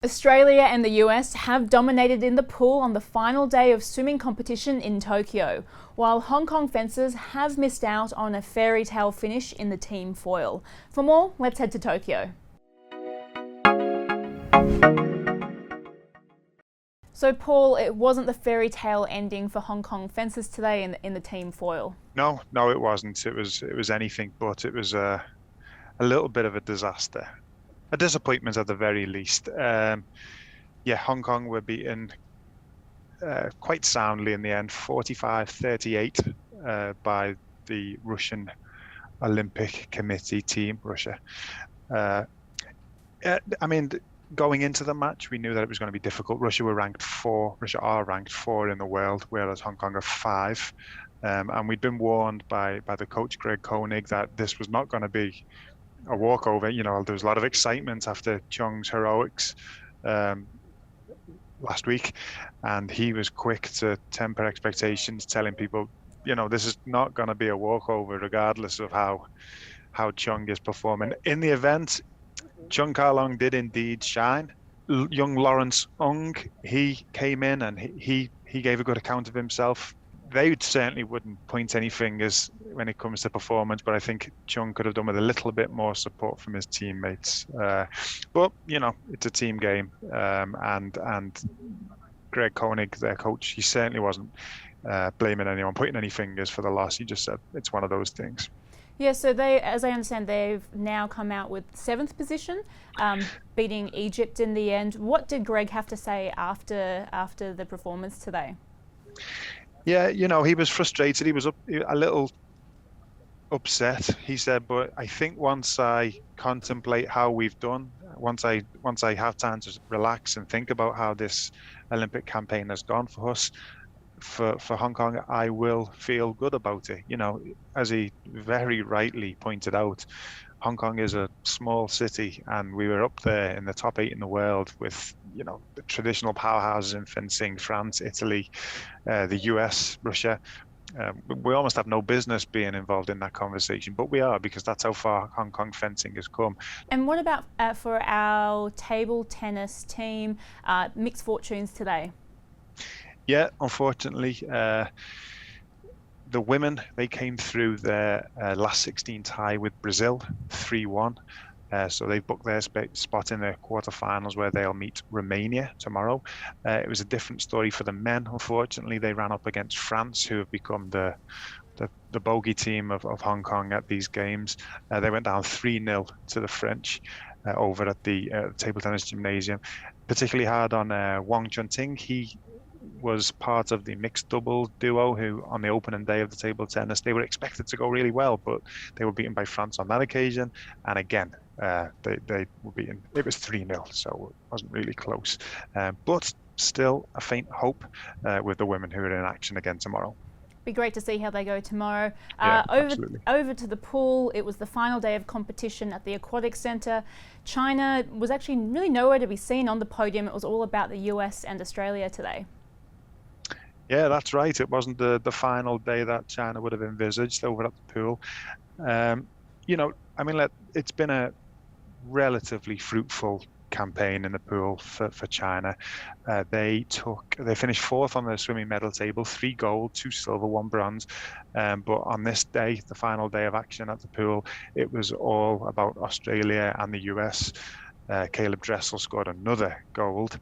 Australia and the US have dominated in the pool on the final day of swimming competition in Tokyo, while Hong Kong fencers have missed out on a fairy tale finish in the team foil. For more, let's head to Tokyo. So Paul, it wasn't the fairy tale ending for Hong Kong fencers today in the team foil. No, it wasn't. It was anything but. It was a little bit of a disaster, a disappointment at the very least. Yeah, Hong Kong were beaten quite soundly in the end, 45-38 by the Russian Olympic Committee team, Russia. I mean, going into the match, we knew that it was going to be difficult. Russia are ranked four in the world, whereas Hong Kong are five. And we'd been warned by the coach, Greg Koenig, that this was not going to be a walkover. You know, there was a lot of excitement after Cheung's heroics last week, and he was quick to temper expectations, telling people, you know, this is not going to be a walkover, regardless of how Cheung is performing. In the event, Cheung Ka-long did indeed shine. Young Lawrence Ung, he came in and he gave a good account of himself. They certainly wouldn't point any fingers when it comes to performance, but I think Cheung could have done with a little bit more support from his teammates. But you know, it's a team game, and Greg Koenig, their coach, he certainly wasn't blaming anyone, pointing any fingers for the loss. He just said it's one of those things. Yeah, so they, as I understand, they've now come out with 7th position, beating Egypt in the end. What did Greg have to say after the performance today? Yeah, you know, he was frustrated. He was a little upset. He said, but I think once I contemplate how we've done, once I have time to relax and think about how this Olympic campaign has gone for us, for Hong Kong, I will feel good about it. You know, as he very rightly pointed out, Hong Kong is a small city, and we were up there in the top 8 in the world with, you know, the traditional powerhouses in fencing: France, Italy, the US, Russia. We almost have no business being involved in that conversation, but we are, because that's how far Hong Kong fencing has come. And what about for our table tennis team? Mixed fortunes today. Yeah, unfortunately, the women, they came through their last 16 tie with Brazil, 3-1. So they've booked their spot in the quarterfinals, where they'll meet Romania tomorrow. It was a different story for the men. Unfortunately, they ran up against France, who have become the bogey team of Hong Kong at these games. They went down 3-0 to the French over at the table tennis gymnasium. Particularly hard on Wang Chunting. He was part of the mixed doubles duo who, on the opening day of the table tennis, they were expected to go really well, but they were beaten by France on that occasion. And again, they were beaten. It was 3-0, so it wasn't really close. But still a faint hope with the women who are in action again tomorrow. Be great to see how they go tomorrow. Yeah, absolutely. Over to the pool. It was the final day of competition at the Aquatic Centre. China was actually really nowhere to be seen on the podium. It was all about the US and Australia today. Yeah, that's right. It wasn't the final day that China would have envisaged over at the pool. You know, I mean, it's been a relatively fruitful campaign in the pool for China. They finished 4th on the swimming medal table, 3 gold, 2 silver, 1 bronze. But on this day, the final day of action at the pool, it was all about Australia and the US. Caleb Dressel scored another gold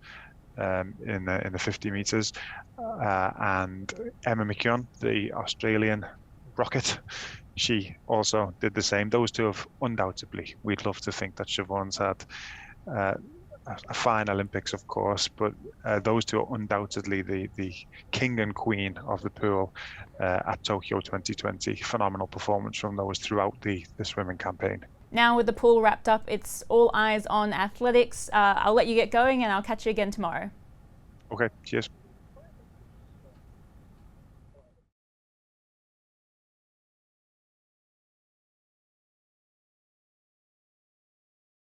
in the 50 meters, and Emma McKeon, the Australian rocket, she also did the same. Those two have undoubtedly, we'd love to think that Siobhan's had a fine Olympics, of course, but those two are undoubtedly the king and queen of the pool at Tokyo 2020. Phenomenal performance from those throughout the swimming campaign. Now with the pool wrapped up, it's all eyes on athletics. I'll let you get going, and I'll catch you again tomorrow. Okay, cheers.